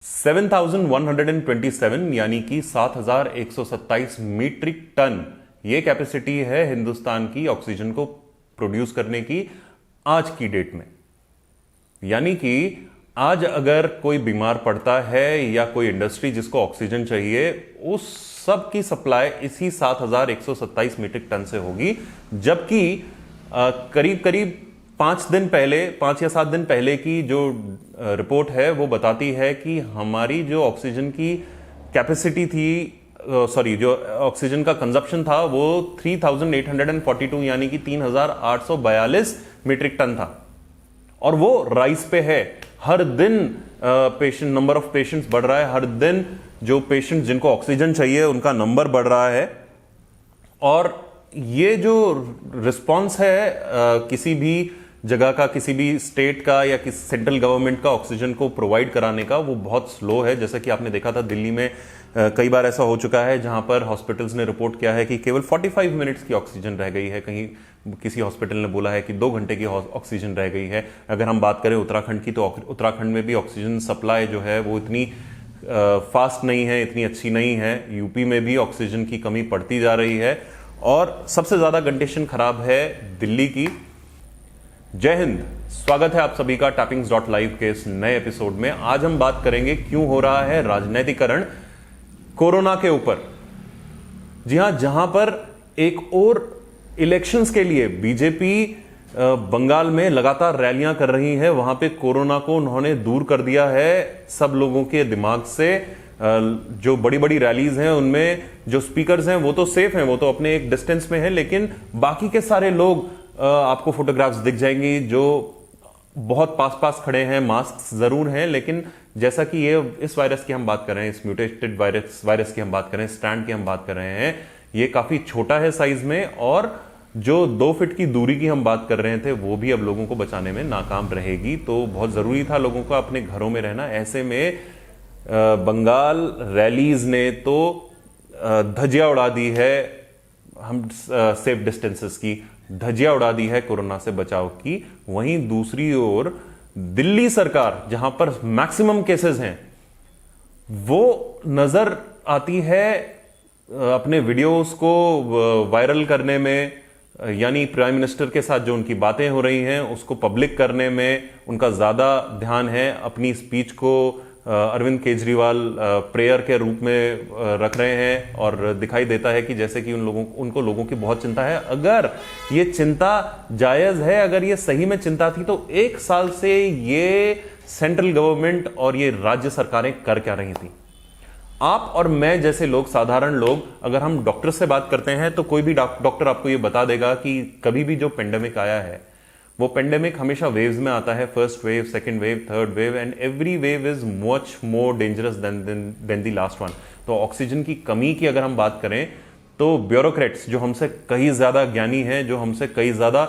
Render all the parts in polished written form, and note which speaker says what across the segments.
Speaker 1: 7,127 यानी कि 7,127 metric ton ये कैपेसिटी है हिंदुस्तान की ऑक्सीजन को प्रोड्यूस करने की आज की डेट में। यानी कि आज अगर कोई बीमार पड़ता है या कोई इंडस्ट्री जिसको ऑक्सीजन चाहिए, उस सब की सप्लाई इसी 7,127 मीट्रिक टन से होगी। जबकि करीब करीब 5 या 7 दिन पहले की जो रिपोर्ट है वो बताती है कि हमारी जो ऑक्सीजन की कैपेसिटी थी, जो ऑक्सीजन का कंजप्शन था वो 3,842 यानी कि 3,842 मीट्रिक टन था। और वो राइज पे है। हर दिन नंबर ऑफ पेशेंट्स बढ़ रहा है। हर दिन जो पेशेंट जिनको ऑक्सीजन चाहिए उनका नंबर बढ़ रहा है। और ये जो रिस्पॉन्स है किसी भी जगह का, किसी भी स्टेट का या किसी सेंट्रल गवर्नमेंट का ऑक्सीजन को प्रोवाइड कराने का, वो बहुत स्लो है। जैसा कि आपने देखा था दिल्ली में कई बार ऐसा हो चुका है जहां पर हॉस्पिटल्स ने रिपोर्ट किया है कि केवल 45 मिनट्स की ऑक्सीजन रह गई है। कहीं किसी हॉस्पिटल ने बोला है कि 2 घंटे की ऑक्सीजन रह गई है। अगर हम बात करें उत्तराखंड की, तो उत्तराखंड में भी ऑक्सीजन सप्लाई जो है वो इतनी फास्ट नहीं है, इतनी अच्छी नहीं है। यूपी में भी ऑक्सीजन की कमी पड़ती जा रही है और सबसे ज्यादा कंडीशन खराब है दिल्ली की। जय हिंद, स्वागत है आप सभी का टैपिंग्स.लाइव के इस नए एपिसोड में। आज हम बात करेंगे क्यों हो रहा है राजनीतिकरण कोरोना के ऊपर। जी हां, जहां पर एक और इलेक्शंस के लिए बीजेपी बंगाल में लगातार रैलियां कर रही है, वहां पे कोरोना को उन्होंने दूर कर दिया है सब लोगों के दिमाग से। जो बड़ी बड़ी रैलीज हैं उनमें जो स्पीकर्स हैं वो तो सेफ हैं, वो तो अपने एक डिस्टेंस में हैं, लेकिन बाकी के सारे लोग आपको फोटोग्राफ्स दिख जाएंगी जो बहुत पास पास खड़े हैं। मास्क जरूर हैं, लेकिन जैसा कि ये इस वायरस की हम बात कर रहे हैं, इस म्यूटेटेड वायरस की हम बात कर रहे हैं, स्ट्रैंड की हम बात कर रहे हैं, ये काफी छोटा है साइज में। और जो 2 फीट की दूरी की हम बात कर रहे थे वो भी अब लोगों को बचाने में नाकाम रहेगी। तो बहुत जरूरी था लोगों को अपने घरों में रहना। ऐसे में बंगाल रैलीज ने तो धज्जियां उड़ा दी है, हम सेफ डिस्टेंसेस की धज्जियां उड़ा दी है कोरोना से बचाव की। वहीं दूसरी ओर दिल्ली सरकार, जहां पर मैक्सिमम केसेस हैं, वो नजर आती है अपने वीडियोस को वायरल करने में, यानी प्राइम मिनिस्टर के साथ जो उनकी बातें हो रही हैं उसको पब्लिक करने में उनका ज्यादा ध्यान है। अपनी स्पीच को अरविंद केजरीवाल प्रेयर के रूप में रख रहे हैं और दिखाई देता है कि जैसे कि उनको लोगों की बहुत चिंता है। अगर ये चिंता जायज है, अगर ये सही में चिंता थी, तो 1 साल से ये सेंट्रल गवर्नमेंट और ये राज्य सरकारें कर क्या रही थी? आप और मैं जैसे लोग, साधारण लोग, अगर हम डॉक्टर से बात करते हैं तो कोई भी डॉक्टर आपको ये बता देगा कि कभी भी जो पेंडेमिक आया है वो पेंडेमिक हमेशा वेव्स में आता है। First wave, second wave, third wave, and every wave is much more dangerous than the last one. तो ऑक्सीजन की कमी की अगर हम बात करें तो ब्यूरोक्रेट्स जो हमसे कहीं ज्यादा ज्ञानी हैं, जो हमसे कहीं ज्यादा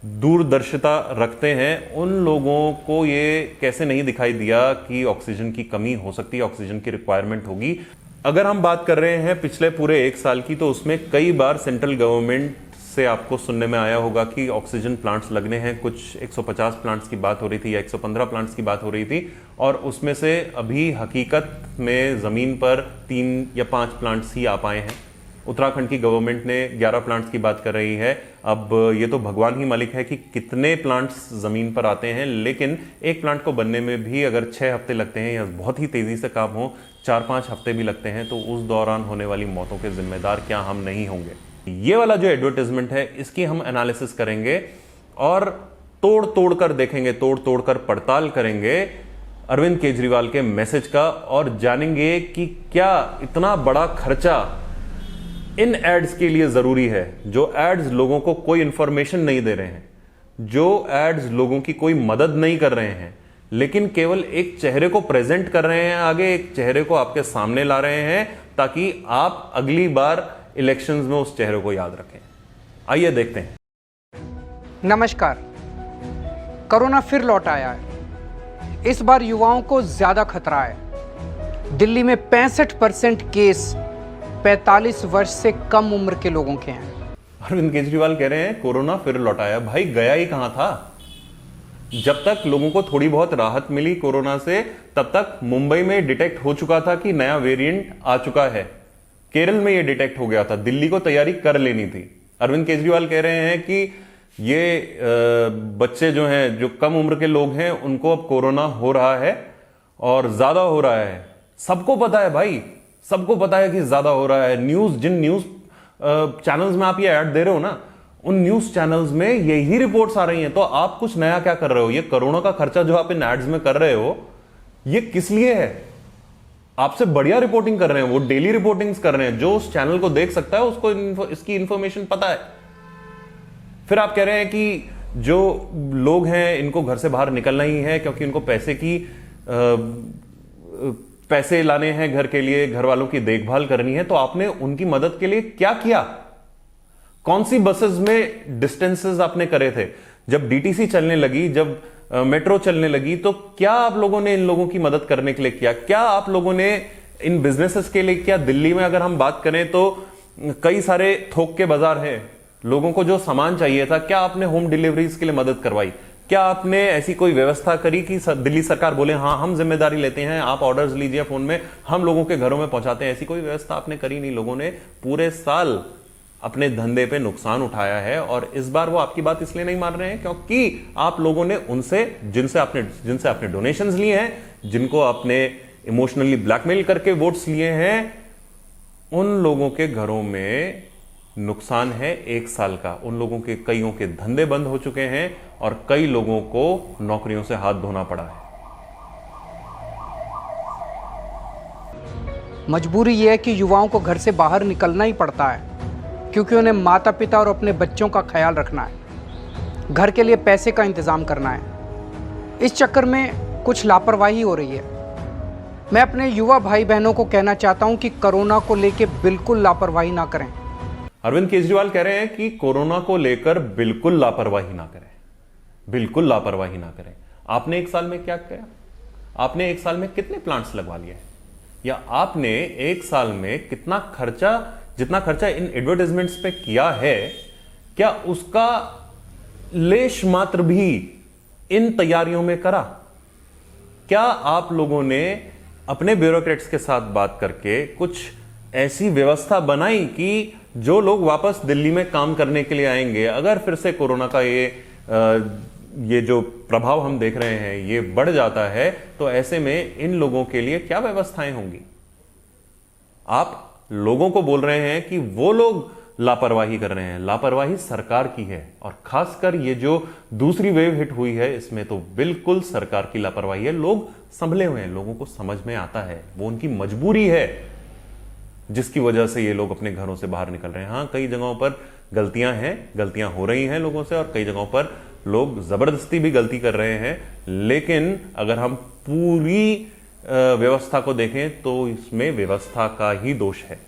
Speaker 1: दूरदर्शिता रखते हैं, उन लोगों को ये कैसे नहीं दिखाई दिया कि ऑक्सीजन की कमी हो सकती है, ऑक्सीजन की रिक्वायरमेंट होगी। अगर हम बात कर रहे हैं पिछले पूरे 1 साल की, तो उसमें कई बार सेंट्रल गवर्नमेंट से आपको सुनने में आया होगा कि ऑक्सीजन प्लांट्स लगने हैं। कुछ 150 प्लांट्स की बात हो रही थी या 115 प्लांट्स की बात हो रही थी, और उसमें से अभी हकीकत में जमीन पर 3 या 5 प्लांट्स ही आ पाए हैं। उत्तराखंड की गवर्नमेंट ने 11 प्लांट्स की बात कर रही है। अब ये तो भगवान ही मालिक है कि कितने प्लांट्स जमीन पर आते हैं, लेकिन एक प्लांट को बनने में भी अगर 6 हफ्ते लगते हैं या बहुत ही तेजी से काम हो 4-5 हफ्ते भी लगते हैं, तो उस दौरान होने वाली मौतों के जिम्मेदार क्या हम नहीं होंगे? ये वाला जो एडवर्टाइजमेंट है इसकी हम एनालिसिस करेंगे और तोड़ तोड़ कर देखेंगे, तोड़ तोड़ कर पड़ताल करेंगे अरविंद केजरीवाल के मैसेज का, और जानेंगे कि क्या इतना बड़ा खर्चा इन एड्स के लिए जरूरी है। जो एड्स लोगों को कोई इंफॉर्मेशन नहीं दे रहे हैं, जो एड्स लोगों की कोई मदद नहीं कर रहे हैं, लेकिन केवल एक चेहरे को प्रेजेंट कर रहे हैं आगे, एक चेहरे को आपके सामने ला रहे हैं ताकि आप अगली बार इलेक्शंस में उस चेहरे को याद रखें। आइए देखते हैं।
Speaker 2: नमस्कार। कोरोना फिर लौट आया है। इस बार युवाओं को ज्यादा खतरा है। दिल्ली में 65% केस 45 वर्ष से कम उम्र के लोगों के हैं।
Speaker 1: अरविंद केजरीवाल कह रहे हैं कोरोना फिर लौट आया। भाई गया ही कहां था? जब तक लोगों को थोड़ी बहुत राहत मिली कोरोना से, तब तक मुंबई में डिटेक्ट हो चुका था कि नया वेरिएंट आ चुका है। केरल में यह डिटेक्ट हो गया था, दिल्ली को तैयारी कर लेनी थी। अरविंद केजरीवाल कह रहे हैं कि ये बच्चे जो हैं, जो कम उम्र के लोग हैं, उनको अब कोरोना हो रहा है और ज्यादा हो रहा है। सबको पता है भाई, सबको पता है कि ज्यादा हो रहा है। जिन न्यूज चैनल्स में आप ये ऐड दे रहे हो ना, उन न्यूज चैनल्स में यही रिपोर्ट्स आ रही हैं। तो आप कुछ नया क्या कर रहे हो? ये कोरोना का खर्चा जो आप इन एड्स में कर रहे हो, ये किस लिए है? आपसे बढ़िया रिपोर्टिंग कर रहे हैं, वो डेली रिपोर्टिंग्स कर रहे हैं। जो उस चैनल को देख सकता है उसको इसकी इंफॉर्मेशन पता है। फिर आप कह रहे हैं कि जो लोग हैं इनको घर से बाहर निकलना ही है क्योंकि उनको पैसे लाने हैं घर के लिए, घर वालों की देखभाल करनी है। तो आपने उनकी मदद के लिए क्या किया? कौन सी बसेस में डिस्टेंसेस आपने करे थे? जब डीटीसी चलने लगी, जब मेट्रो चलने लगी, तो क्या आप लोगों ने इन लोगों की मदद करने के लिए किया? क्या आप लोगों ने इन बिजनेसेस के लिए किया? दिल्ली में अगर हम बात करें तो कई सारे थोक के बाजार हैं, लोगों को जो सामान चाहिए था, क्या आपने होम डिलीवरीज के लिए मदद करवाई? क्या आपने ऐसी कोई व्यवस्था करी कि दिल्ली सरकार बोले हाँ हम जिम्मेदारी लेते हैं, आप ऑर्डर्स लीजिए फोन में, हम लोगों के घरों में पहुंचाते हैं? ऐसी कोई व्यवस्था आपने करी नहीं। लोगों ने पूरे साल अपने धंधे पे नुकसान उठाया है और इस बार वो आपकी बात इसलिए नहीं मान रहे हैं क्योंकि आप लोगों ने उनसे, जिनसे आपने डोनेशंस लिए हैं, जिनको आपने इमोशनली ब्लैकमेल करके वोट्स लिए हैं, उन लोगों के घरों में नुकसान है 1 साल का। उन लोगों के कईयों के धंधे बंद हो चुके हैं और कई लोगों को नौकरियों से हाथ धोना पड़ा है।
Speaker 2: मजबूरी यह है कि युवाओं को घर से बाहर निकलना ही पड़ता है क्योंकि उन्हें माता पिता और अपने बच्चों का ख्याल रखना है, घर के लिए पैसे का इंतजाम करना है। इस चक्कर में कुछ लापरवाही हो रही है। मैं अपने युवा भाई बहनों को कहना चाहता हूं कि कोरोना को लेकर बिल्कुल लापरवाही ना करें।
Speaker 1: अरविंद केजरीवाल कह रहे हैं कि कोरोना को लेकर बिल्कुल लापरवाही ना करें, बिल्कुल लापरवाही ना करें। आपने 1 साल में क्या किया? आपने 1 साल में कितने प्लांट्स लगवा लिए? या आपने 1 साल में जितना खर्चा इन एडवर्टाइजमेंट्स पे किया है, क्या उसका लेश मात्र भी इन तैयारियों में करा? क्या आप लोगों ने अपने ब्यूरोक्रेट्स के साथ बात करके कुछ ऐसी व्यवस्था बनाई कि जो लोग वापस दिल्ली में काम करने के लिए आएंगे, अगर फिर से कोरोना का ये जो प्रभाव हम देख रहे हैं ये बढ़ जाता है, तो ऐसे में इन लोगों के लिए क्या व्यवस्थाएं होंगी? आप लोगों को बोल रहे हैं कि वो लोग लापरवाही कर रहे हैं। लापरवाही सरकार की है और खासकर ये जो दूसरी वेव हिट हुई है, इसमें तो बिल्कुल सरकार की लापरवाही है। लोग संभले हुए हैं, लोगों को समझ में आता है, वो उनकी मजबूरी है जिसकी वजह से ये लोग अपने घरों से बाहर निकल रहे हैं। हाँ, कई जगहों पर गलतियां हैं, गलतियां हो रही हैं लोगों से, और कई जगहों पर लोग जबरदस्ती भी गलती कर रहे हैं। लेकिन अगर हम पूरी व्यवस्था को देखें तो इसमें व्यवस्था का ही दोष है।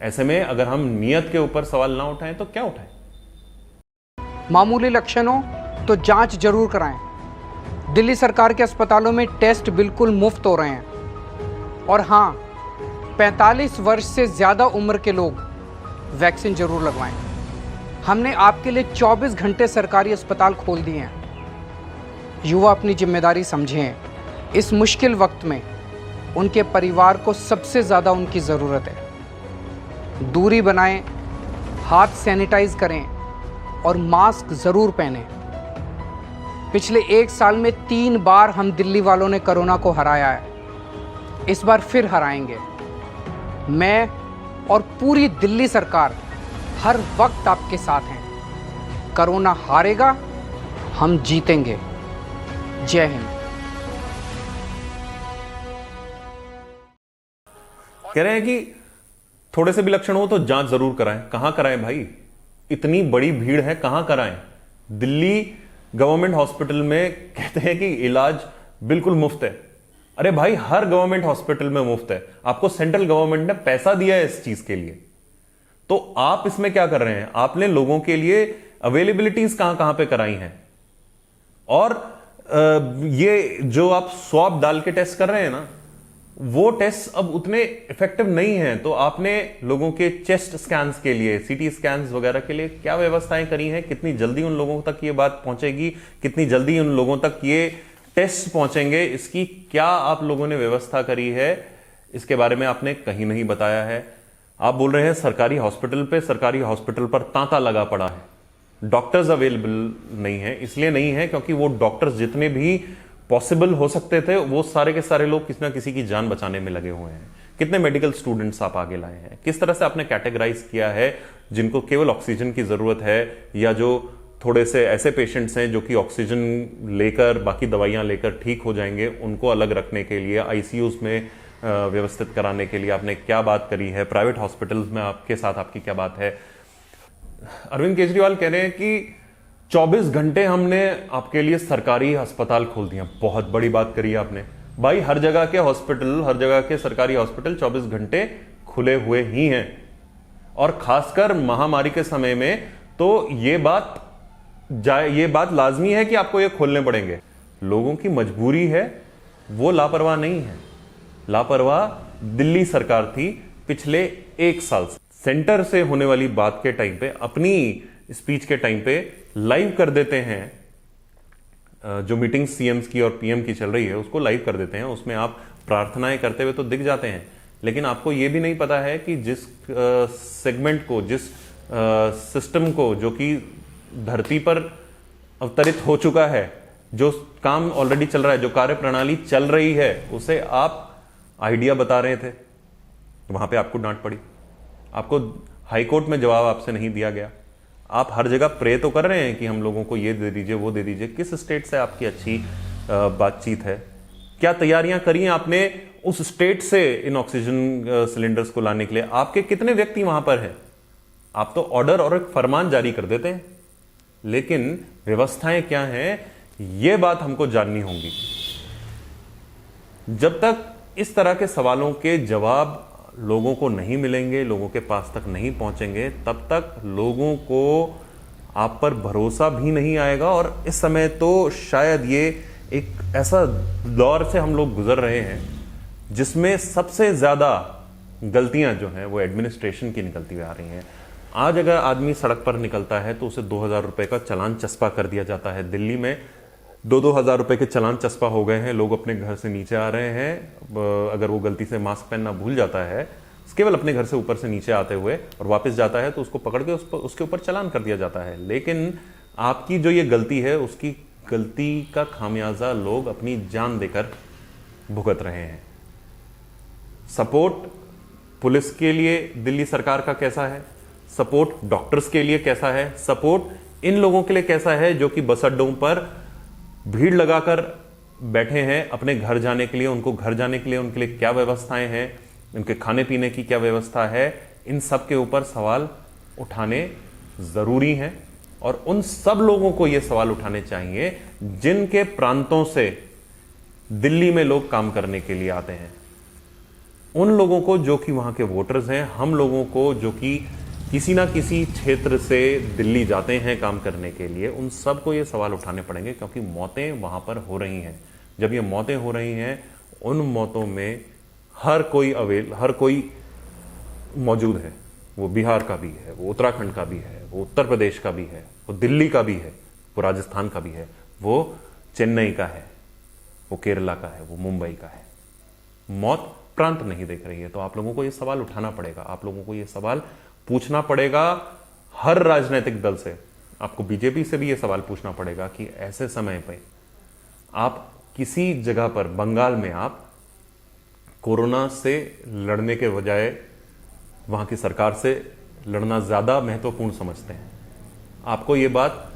Speaker 1: ऐसे में अगर हम नियत के ऊपर सवाल ना उठाएं तो क्या उठाएं?
Speaker 2: मामूली लक्षण हो तो जांच जरूर कराएं। दिल्ली सरकार के अस्पतालों में टेस्ट बिल्कुल मुफ्त हो रहे हैं। और हाँ, 45 वर्ष से ज़्यादा उम्र के लोग वैक्सीन जरूर लगवाएं। हमने आपके लिए 24 घंटे सरकारी अस्पताल खोल दिए हैं। युवा अपनी जिम्मेदारी समझें। इस मुश्किल वक्त में उनके परिवार को सबसे ज़्यादा उनकी ज़रूरत है। दूरी बनाएं, हाथ सैनिटाइज करें और मास्क ज़रूर पहनें। पिछले 1 साल में 3 बार हम दिल्ली वालों ने कोरोना को हराया है, इस बार फिर हराएंगे। मैं और पूरी दिल्ली सरकार हर वक्त आपके साथ हैं। कोरोना हारेगा, हम जीतेंगे। जय हिंद।
Speaker 1: कह रहे हैं कि थोड़े से भी लक्षण हो तो जांच जरूर कराएं। कहां कराएं भाई? इतनी बड़ी भीड़ है, कहां कराएं? दिल्ली गवर्नमेंट हॉस्पिटल में कहते हैं कि इलाज बिल्कुल मुफ्त है। अरे भाई, हर गवर्नमेंट हॉस्पिटल में मुफ्त है। आपको सेंट्रल गवर्नमेंट ने पैसा दिया है इस चीज के लिए, तो आप इसमें क्या कर रहे हैं? आपने लोगों के लिए अवेलेबिलिटीज कहां कहां पे कराई हैं? और ये जो आप स्वैब डाल के टेस्ट कर रहे हैं ना, वो टेस्ट अब उतने इफेक्टिव नहीं हैं। तो आपने लोगों के चेस्ट स्कैन्स के लिए, सीटी स्कैन्स वगैरह के लिए क्या व्यवस्थाएं करी हैं? कितनी जल्दी उन लोगों तक ये बात पहुंचेगी, कितनी जल्दी उन लोगों तक ये टेस्ट पहुंचेंगे, इसकी क्या आप लोगों ने व्यवस्था करी है? इसके बारे में आपने कहीं नहीं बताया है। आप बोल रहे हैं सरकारी हॉस्पिटल पर तांता लगा पड़ा है, डॉक्टर्स अवेलेबल नहीं है। इसलिए नहीं है क्योंकि वो डॉक्टर्स जितने भी पॉसिबल हो सकते थे वो सारे के सारे लोग किसी ना किसी की जान बचाने में लगे हुए हैं। कितने मेडिकल स्टूडेंट्स आप आगे लाए हैं? किस तरह से आपने कैटेगराइज किया है जिनको केवल ऑक्सीजन की जरूरत है, या जो थोड़े से ऐसे पेशेंट्स हैं जो कि ऑक्सीजन लेकर, बाकी दवाइयां लेकर ठीक हो जाएंगे, उनको अलग रखने के लिए, आईसीयूज में व्यवस्थित कराने के लिए आपने क्या बात करी है? प्राइवेट हॉस्पिटल्स में आपके साथ आपकी क्या बात है? अरविंद केजरीवाल कह रहे हैं कि 24 घंटे हमने आपके लिए सरकारी अस्पताल खोल दिया। बहुत बड़ी बात करी आपने भाई। हर जगह के हॉस्पिटल, हर जगह के सरकारी हॉस्पिटल 24 घंटे खुले हुए ही हैं, और खासकर महामारी के समय में तो ये बात लाजमी है कि आपको ये खोलने पड़ेंगे। लोगों की मजबूरी है, वो लापरवाह नहीं है। लापरवाह दिल्ली सरकार थी पिछले 1 साल से। सेंटर से होने वाली बात के टाइम पे, अपनी स्पीच के टाइम पे लाइव कर देते हैं। जो मीटिंग सीएम्स की और पीएम की चल रही है उसको लाइव कर देते हैं। उसमें आप प्रार्थनाएं करते हुए तो दिख जाते हैं, लेकिन आपको यह भी नहीं पता है कि जिस सेगमेंट को, जिस सिस्टम को जो कि धरती पर अवतरित हो चुका है, जो काम ऑलरेडी चल रहा है, जो कार्य प्रणाली चल रही है, उसे आप आइडिया बता रहे थे, तो वहां पे आपको डांट पड़ी। आपको हाईकोर्ट में जवाब आपसे नहीं दिया गया। आप हर जगह प्रे तो कर रहे हैं कि हम लोगों को ये दे दीजिए, वो दे दीजिए। किस स्टेट से आपकी अच्छी बातचीत है? क्या तैयारियां करी हैं आपने उस स्टेट से इन ऑक्सीजन सिलेंडर्स को लाने के लिए? आपके कितने व्यक्ति वहां पर हैं? आप तो ऑर्डर और एक फरमान जारी कर देते हैं, लेकिन व्यवस्थाएं क्या हैं ये बात हमको जाननी होगी। जब तक इस तरह के सवालों के जवाब लोगों को नहीं मिलेंगे, लोगों के पास तक नहीं पहुंचेंगे, तब तक लोगों को आप पर भरोसा भी नहीं आएगा। और इस समय तो शायद ये एक ऐसा दौर से हम लोग गुजर रहे हैं जिसमें सबसे ज्यादा गलतियां जो हैं वो एडमिनिस्ट्रेशन की निकलती हुई आ रही हैं। आज अगर आदमी सड़क पर निकलता है तो उसे 2000 रुपए का चालान चस्पा कर दिया जाता है। दिल्ली में 2-2 हजार रुपए के चालान चस्पा हो गए हैं। लोग अपने घर से नीचे आ रहे हैं, अगर वो गलती से मास्क पहनना भूल जाता है, केवल अपने घर से ऊपर से नीचे आते हुए और वापस जाता है, तो उसको पकड़ के उसके ऊपर चालान कर दिया जाता है। लेकिन आपकी जो ये गलती है, उसकी गलती का खामियाजा लोग अपनी जान देकर भुगत रहे हैं। सपोर्ट पुलिस के लिए दिल्ली सरकार का कैसा है? सपोर्ट डॉक्टर्स के लिए कैसा है? सपोर्ट इन लोगों के लिए कैसा है जो कि बस अड्डों पर भीड़ लगाकर बैठे हैं अपने घर जाने के लिए? उनको घर जाने के लिए उनके लिए क्या व्यवस्थाएं हैं? उनके खाने पीने की क्या व्यवस्था है? इन सब के ऊपर सवाल उठाने जरूरी हैं, और उन सब लोगों को ये सवाल उठाने चाहिए जिनके प्रांतों से दिल्ली में लोग काम करने के लिए आते हैं। उन लोगों को जो कि वहां के वोटर्स हैं, हम लोगों को जो कि किसी ना किसी क्षेत्र से दिल्ली जाते हैं काम करने के लिए, उन सबको ये सवाल उठाने पड़ेंगे, क्योंकि मौतें वहां पर हो रही हैं। जब ये मौतें हो रही हैं, उन मौतों में हर कोई मौजूद है। वो बिहार का भी है, वो उत्तराखंड का भी है, वो उत्तर प्रदेश का भी है, वो दिल्ली का भी है, वो राजस्थान का भी है, वो चेन्नई का है, वो केरला का है, वो मुंबई का है। मौत प्रांत नहीं देख रही है। तो आप लोगों को ये सवाल उठाना पड़ेगा, आप लोगों को ये सवाल पूछना पड़ेगा हर राजनीतिक दल से। आपको बीजेपी से भी यह सवाल पूछना पड़ेगा कि ऐसे समय पे आप किसी जगह पर, बंगाल में आप कोरोना से लड़ने के बजाय वहां की सरकार से लड़ना ज्यादा महत्वपूर्ण समझते हैं। आपको यह बात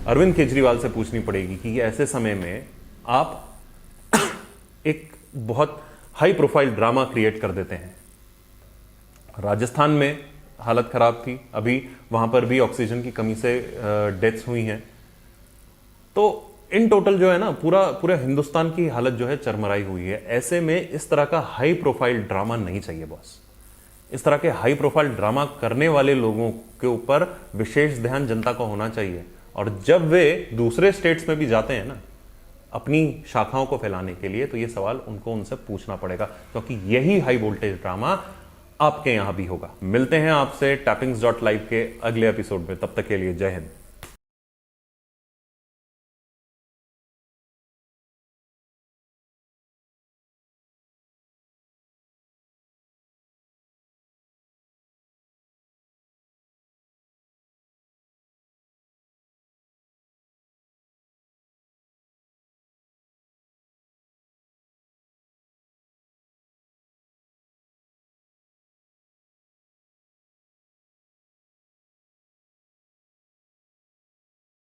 Speaker 1: अरविंद केजरीवाल से पूछनी पड़ेगी कि ऐसे समय में आप एक बहुत हाई प्रोफाइल ड्रामा क्रिएट कर देते हैं। राजस्थान में हालत खराब थी, अभी वहां पर भी ऑक्सीजन की कमी से डेथ्स हुई हैं। तो इन टोटल जो है ना, पूरा हिंदुस्तान की हालत जो है चरमराई हुई है। ऐसे में इस तरह का हाई प्रोफाइल ड्रामा नहीं चाहिए बॉस। इस तरह के हाई प्रोफाइल ड्रामा करने वाले लोगों के ऊपर विशेष ध्यान जनता का होना चाहिए। और जब वे दूसरे स्टेट्स में भी जाते हैं ना, अपनी शाखाओं को फैलाने के लिए, तो ये सवाल उनको उनसे पूछना पड़ेगा, क्योंकि यही हाई वोल्टेज ड्रामा आपके यहां भी होगा। मिलते हैं आपसे tappings.live के अगले एपिसोड में, तब तक के लिए जय हिंद।